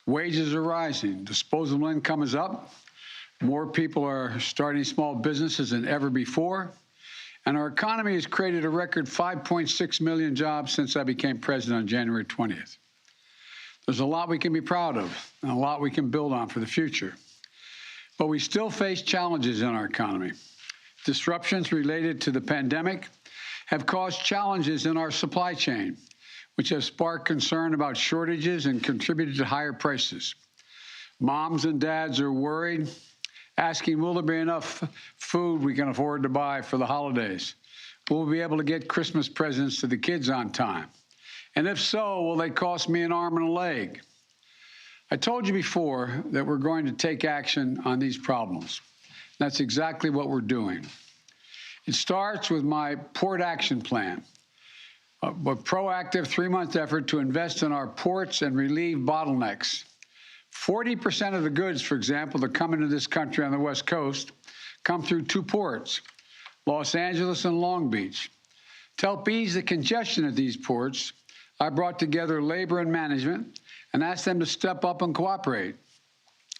Wages are rising. Disposable income is up. More people are starting small businesses than ever before. And our economy has created a record 5.6 million jobs since I became president on January 20th. There's a lot we can be proud of and a lot we can build on for the future. But we still face challenges in our economy. Disruptions related to the pandemic have caused challenges in our supply chain, which have sparked concern about shortages and contributed to higher prices. Moms and dads are worried, asking, will there be enough food we can afford to buy for the holidays? Will we be able to get Christmas presents to the kids on time? And if so, will they cost me an arm and a leg? I told you before that we're going to take action on these problems. That's exactly what we're doing. It starts with my Port Action Plan, a proactive 3-month effort to invest in our ports and relieve bottlenecks. 40% of the goods, for example, that come into this country on the West Coast come through 2 ports, Los Angeles and Long Beach. To help ease the congestion at these ports, I brought together labor and management and asked them to step up and cooperate,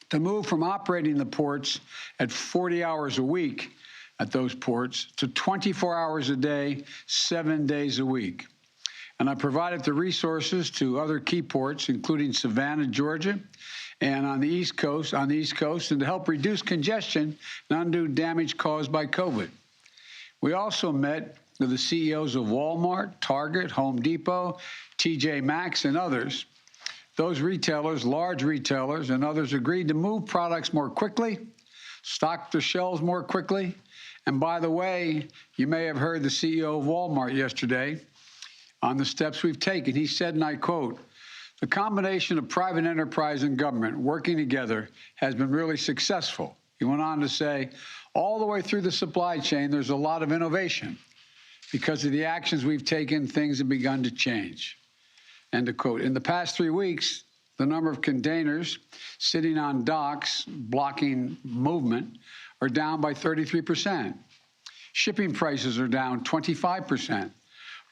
to move from operating the ports at 40 hours a week at those ports to 24 hours a day, 7 days a week. And I provided the resources to other key ports, including Savannah, Georgia, and on the East Coast, and to help reduce congestion and undo damage caused by COVID. We also met with the CEOs of Walmart, Target, Home Depot, TJ Maxx, and others. Those retailers, large retailers, and others agreed to move products more quickly, stock their shelves more quickly. And by the way, you may have heard the CEO of Walmart yesterday on the steps we've taken. He said, and I quote, "The combination of private enterprise and government working together has been really successful." He went on to say, all the way through the supply chain, there's a lot of innovation. Because of the actions we've taken, things have begun to change. End of quote. In the past 3 weeks, the number of containers sitting on docks blocking movement are down by 33%. Shipping prices are down 25%.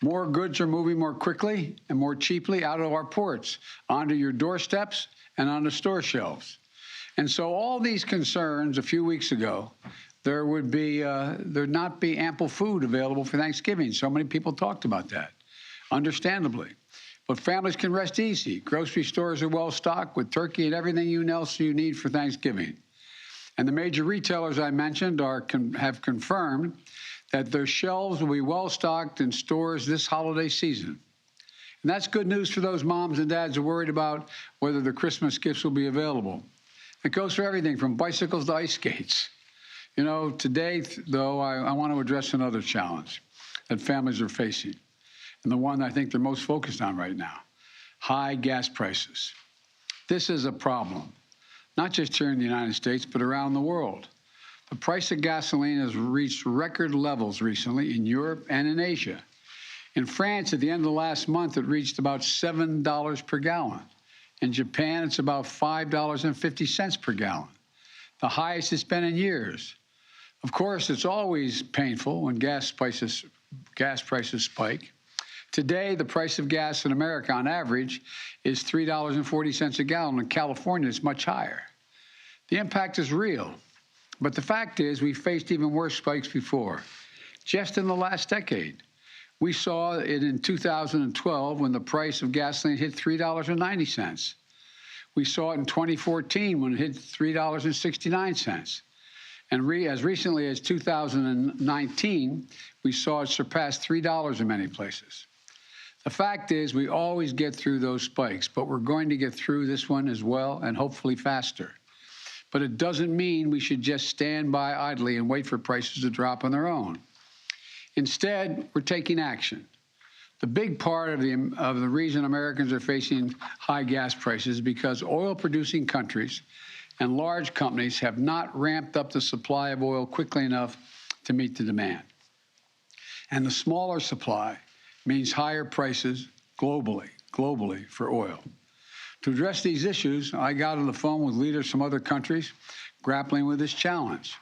More goods are moving more quickly and more cheaply out of our ports, onto your doorsteps and onto store shelves. And so all these concerns a few weeks ago, there'd not be ample food available for Thanksgiving. So many people talked about that, understandably. But families can rest easy. Grocery stores are well stocked with turkey and everything else you need for Thanksgiving. And the major retailers I mentioned have confirmed that their shelves will be well stocked in stores this holiday season. And that's good news for those moms and dads who are worried about whether the Christmas gifts will be available. It goes for everything from bicycles to ice skates. You know, today, though, I want to address another challenge that families are facing, and the one I think they're most focused on right now: high gas prices. This is a problem, not just here in the United States, but around the world. The price of gasoline has reached record levels recently in Europe and in Asia. In France, at the end of last month, it reached about $7 per gallon. In Japan, it's about $5.50 per gallon, the highest it's been in years. Of course, it's always painful when gas prices spike. Today, the price of gas in America on average is $3.40 a gallon. In California, it's much higher. The impact is real. But the fact is, we faced even worse spikes before. Just in the last decade, we saw it in 2012 when the price of gasoline hit $3.90. We saw it in 2014 when it hit $3.69. And as recently as 2019, we saw it surpass $3 in many places. The fact is, we always get through those spikes, but we're going to get through this one as well, and hopefully faster. But it doesn't mean we should just stand by idly and wait for prices to drop on their own. Instead, we're taking action. The big part of the reason Americans are facing high gas prices is because oil-producing countries and large companies have not ramped up the supply of oil quickly enough to meet the demand. And the smaller supply means higher prices globally for oil. To address these issues, I got on the phone with leaders from other countries grappling with this challenge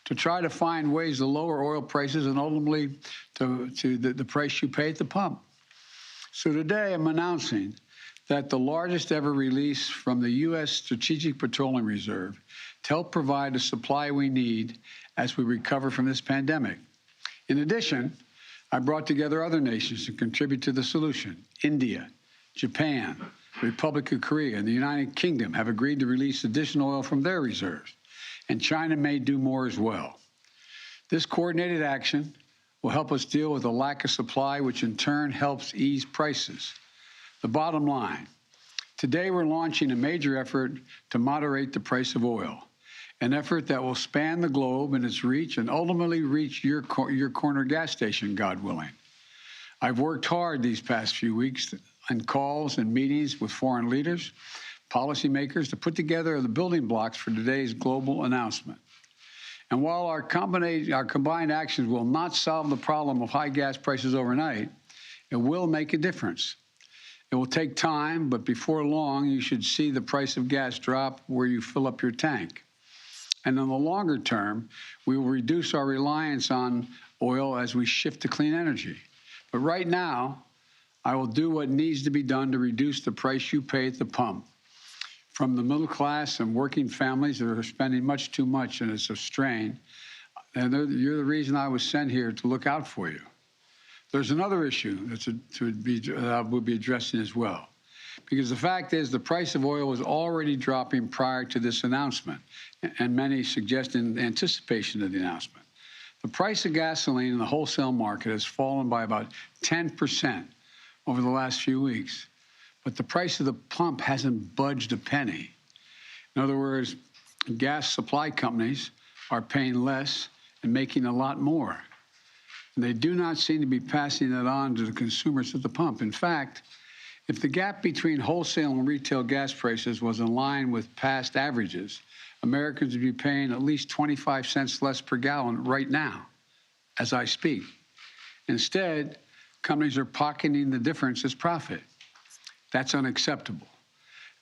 to try to find ways to lower oil prices and ultimately to the price you pay at the pump. So today I'm announcing that the largest ever release from the U.S. Strategic Petroleum Reserve to help provide the supply we need as we recover from this pandemic. In addition, I brought together other nations to contribute to the solution. India, Japan, the Republic of Korea, and the United Kingdom have agreed to release additional oil from their reserves, and China may do more as well. This coordinated action will help us deal with the lack of supply, which in turn helps ease prices. The bottom line, today we're launching a major effort to moderate the price of oil, an effort that will span the globe in its reach and ultimately reach your corner gas station, God willing. I've worked hard these past few weeks on calls and meetings with foreign leaders, policymakers to put together the building blocks for today's global announcement. And while our combined actions will not solve the problem of high gas prices overnight, it will make a difference. It will take time, but before long, you should see the price of gas drop where you fill up your tank. And in the longer term, we will reduce our reliance on oil as we shift to clean energy. But right now, I will do what needs to be done to reduce the price you pay at the pump. From the middle class and working families that are spending much too much, and it's a strain, and you're the reason I was sent here to look out for you. There's another issue that we'll be addressing as well, because the fact is the price of oil was already dropping prior to this announcement, and many suggest in anticipation of the announcement. The price of gasoline in the wholesale market has fallen by about 10% over the last few weeks, but the price of the pump hasn't budged a penny. In other words, gas supply companies are paying less and making a lot more. And they do not seem to be passing that on to the consumers at the pump. In fact, if the gap between wholesale and retail gas prices was in line with past averages, Americans would be paying at least 25 cents less per gallon right now, as I speak. Instead, companies are pocketing the difference as profit. That's unacceptable.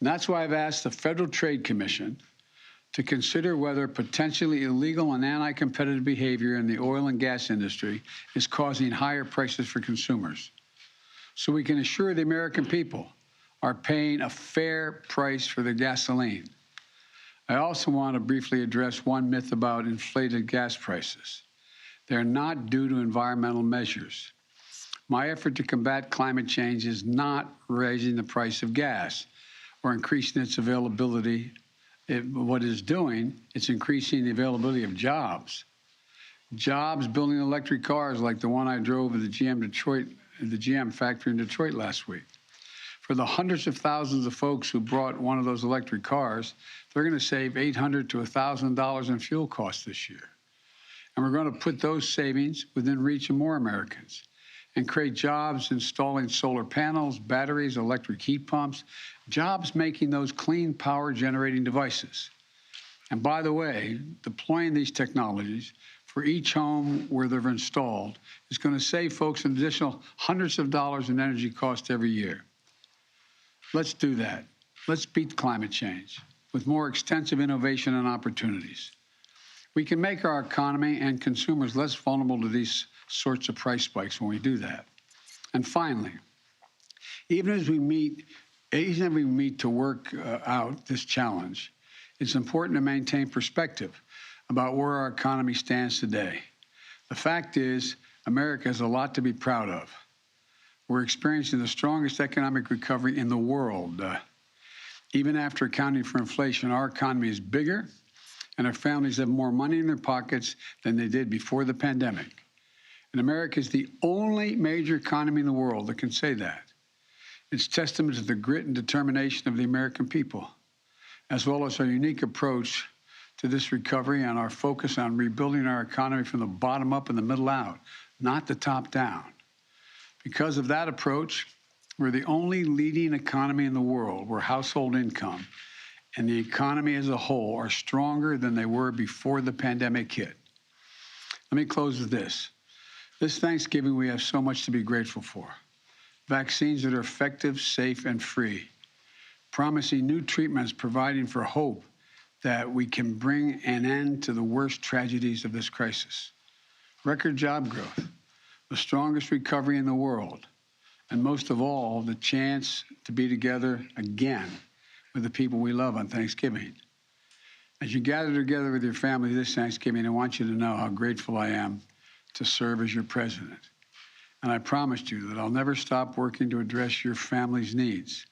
And that's why I've asked the Federal Trade Commission to consider whether potentially illegal and anti-competitive behavior in the oil and gas industry is causing higher prices for consumers, so we can assure the American people are paying a fair price for their gasoline. I also want to briefly address one myth about inflated gas prices. They're not due to environmental measures. My effort to combat climate change is not raising the price of gas or increasing its availability. What it's doing, it's increasing the availability of jobs. Jobs building electric cars like the one I drove at the GM factory in Detroit last week. For the hundreds of thousands of folks who brought one of those electric cars, they're going to save $800 to $1,000 in fuel costs this year. And we're going to put those savings within reach of more Americans and create jobs installing solar panels, batteries, electric heat pumps, jobs making those clean power generating devices. And by the way, deploying these technologies for each home where they're installed is going to save folks an additional hundreds of dollars in energy costs every year. Let's do that. Let's beat climate change with more extensive innovation and opportunities. We can make our economy and consumers less vulnerable to these sorts of price spikes when we do that. And finally, even as we meet to work out this challenge, it's important to maintain perspective about where our economy stands today. The fact is, America has a lot to be proud of. We're experiencing the strongest economic recovery in the world. Even after accounting for inflation, our economy is bigger, and our families have more money in their pockets than they did before the pandemic. And America is the only major economy in the world that can say that. It's testament to the grit and determination of the American people, as well as our unique approach to this recovery and our focus on rebuilding our economy from the bottom up and the middle out, not the top down. Because of that approach, we're the only leading economy in the world where household income and the economy as a whole are stronger than they were before the pandemic hit. Let me close with this. This Thanksgiving, we have so much to be grateful for. Vaccines that are effective, safe, and free. Promising new treatments, providing for hope that we can bring an end to the worst tragedies of this crisis. Record job growth, the strongest recovery in the world, and most of all, the chance to be together again with the people we love on Thanksgiving. As you gather together with your family this Thanksgiving, I want you to know how grateful I am to serve as your president. And I promised you that I'll never stop working to address your family's needs.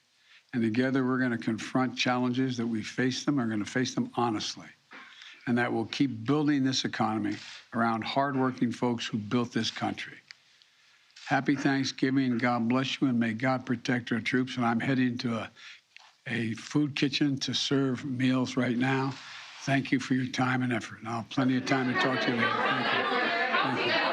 And together we're going to confront challenges that we face them, are going to face them honestly. And that we'll keep building this economy around hardworking folks who built this country. Happy Thanksgiving, God bless you, and may God protect our troops. And I'm heading to a food kitchen to serve meals right now. Thank you for your time and effort. And I'll have plenty of time to talk to you later. Thank you. Thank you.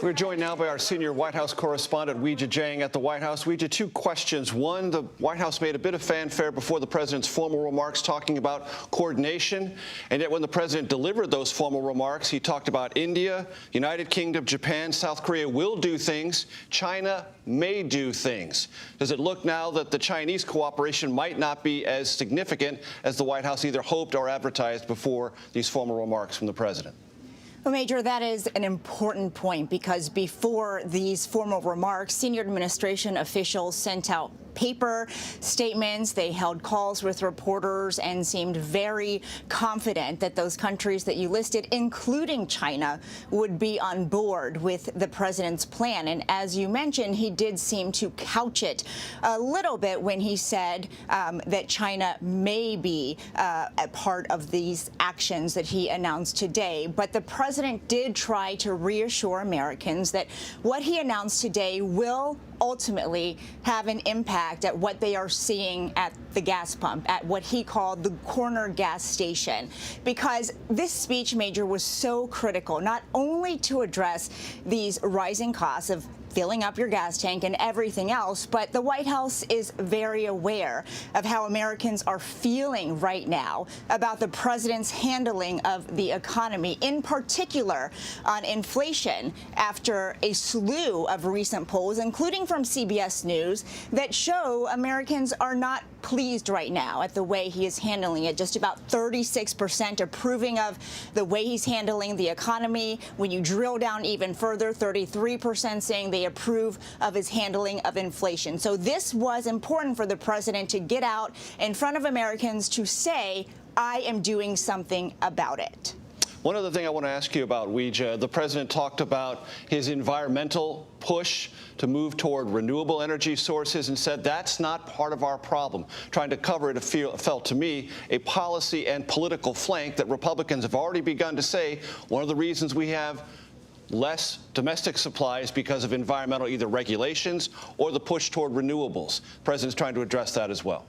We're joined now by our senior White House correspondent, Weijia Jiang at the White House. Weijia, two questions. One, the White House made a bit of fanfare before the president's formal remarks talking about coordination. And yet when the president delivered those formal remarks, he talked about India, United Kingdom, Japan, South Korea will do things. China may do things. Does it look now that the Chinese cooperation might not be as significant as the White House either hoped or advertised before these formal remarks from the president? Well, Major, that is an important point because before these formal remarks, senior administration officials sent out paper statements. They held calls with reporters and seemed very confident that those countries that you listed, including China, would be on board with the president's plan. And as you mentioned, he did seem to couch it a little bit when he said that China may be a part of these actions that he announced today. But the president did try to reassure Americans that what he announced today will ultimately have an impact at what they are seeing at the gas pump, at what he called the corner gas station. Because this speech, Major, was so critical, not only to address these rising costs of filling up your gas tank and everything else, but the White House is very aware of how Americans are feeling right now about the president's handling of the economy, in particular on inflation, after a slew of recent polls, including from CBS News, that show Americans are not pleased right now at the way he is handling it. Just about 36% approving of the way he's handling the economy. When you drill down even further, 33% saying they approve of his handling of inflation. So this was important for the president to get out in front of Americans to say, I am doing something about it. One other thing I want to ask you about, Weijia, the president talked about his environmental push to move toward renewable energy sources and said that's not part of our problem. Trying to cover it felt to me a policy and political flank that Republicans have already begun to say one of the reasons we have less domestic supplies because of environmental either regulations or the push toward renewables. The president's trying to address that as well.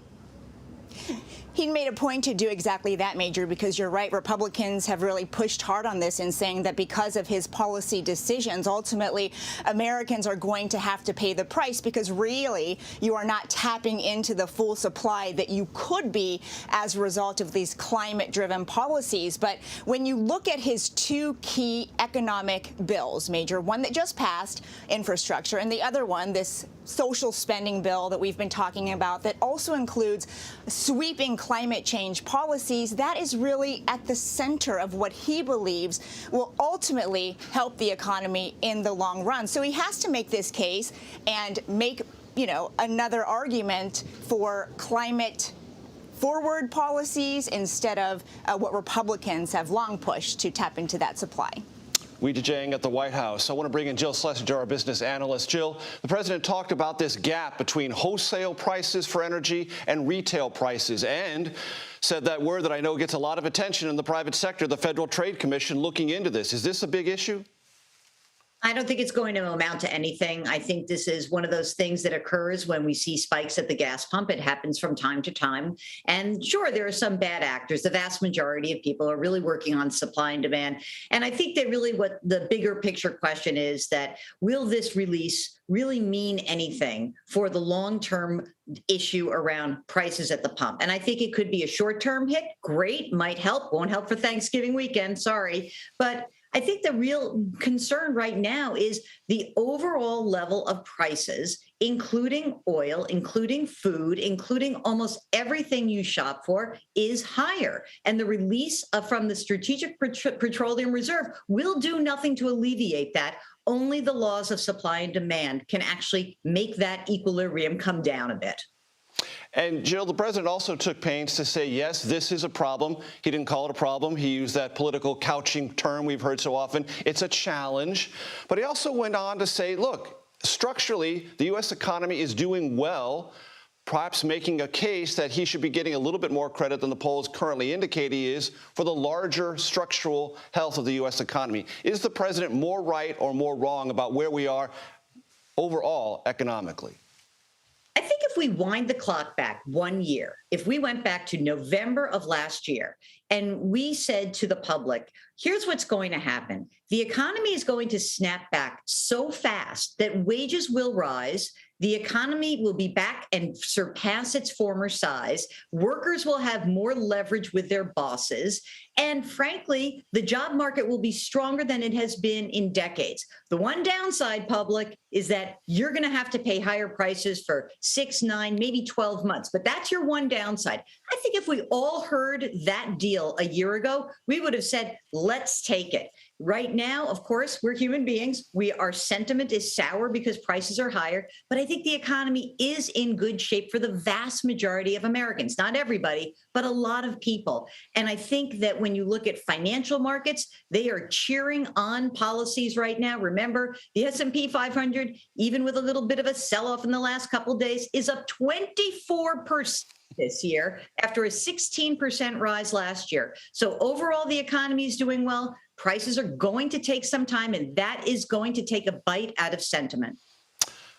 He made a point to do exactly that, Major, because you're right. Republicans have really pushed hard on this in saying that because of his policy decisions, ultimately, Americans are going to have to pay the price because really you are not tapping into the full supply that you could be as a result of these climate-driven policies. But when you look at his two key economic bills, Major, one that just passed, infrastructure, and the other one, this social spending bill that we've been talking about that also includes sweeping climate change policies, that is really at the center of what he believes will ultimately help the economy in the long run. So he has to make this case and make, another argument for climate forward policies instead of what Republicans have long pushed to tap into that supply. Weijia Jiang at the White House. I want to bring in Jill Schlesinger, our business analyst. Jill, the president talked about this gap between wholesale prices for energy and retail prices and said that word that I know gets a lot of attention in the private sector, the Federal Trade Commission looking into this. Is this a big issue? I don't think it's going to amount to anything. I think this is one of those things that occurs when we see spikes at the gas pump. It happens from time to time. And sure, there are some bad actors. The vast majority of people are really working on supply and demand. And I think that really what the bigger picture question is that will this release really mean anything for the long-term issue around prices at the pump? And I think it could be a short-term hit. Great, might help, won't help for Thanksgiving weekend, sorry. But I think the real concern right now is the overall level of prices including oil, including food, including almost everything you shop for, is higher. And the release from the Strategic Petroleum Reserve will do nothing to alleviate that. Only the laws of supply and demand can actually make that equilibrium come down a bit. And Jill, the president also took pains to say, yes, this is a problem. He didn't call it a problem. He used that political couching term we've heard so often. It's a challenge. But he also went on to say, look, structurally, the U.S. economy is doing well, perhaps making a case that he should be getting a little bit more credit than the polls currently indicate he is for the larger structural health of the U.S. economy. Is the president more right or more wrong about where we are overall economically? I think if we wind the clock back 1 year, if we went back to November of last year and we said to the public, here's what's going to happen. The economy is going to snap back so fast that wages will rise. The economy will be back and surpass its former size. Workers will have more leverage with their bosses. And frankly, the job market will be stronger than it has been in decades. The one downside, public, is that you're going to have to pay higher prices for 6, 9, maybe 12 months. But that's your one downside. I think if we all heard that deal a year ago, we would have said, let's take it. Right now, of course, we're human beings. Our sentiment is sour because prices are higher. But I think the economy is in good shape for the vast majority of Americans. Not everybody, but a lot of people. And I think that when you look at financial markets, they are cheering on policies right now. Remember, the S&P 500, even with a little bit of a sell-off in the last couple of days, is up 24% this year after a 16% rise last year. So overall, the economy is doing well. Prices are going to take some time, and that is going to take a bite out of sentiment.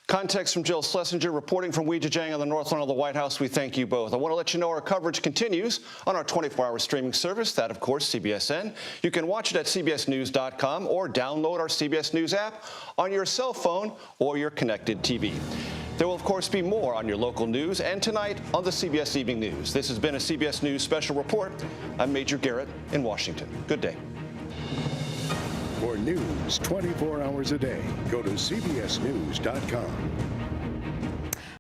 Context from Jill Schlesinger, reporting from Weijia on the North Lawn of the White House. We thank you both. I want to let you know our coverage continues on our 24-hour streaming service, that, of course, CBSN. You can watch it at cbsnews.com or download our CBS News app on your cell phone or your connected TV. There will, of course, be more on your local news and tonight on the CBS Evening News. This has been a CBS News Special Report. I'm Major Garrett in Washington. Good day. For news 24 hours a day, go to cbsnews.com.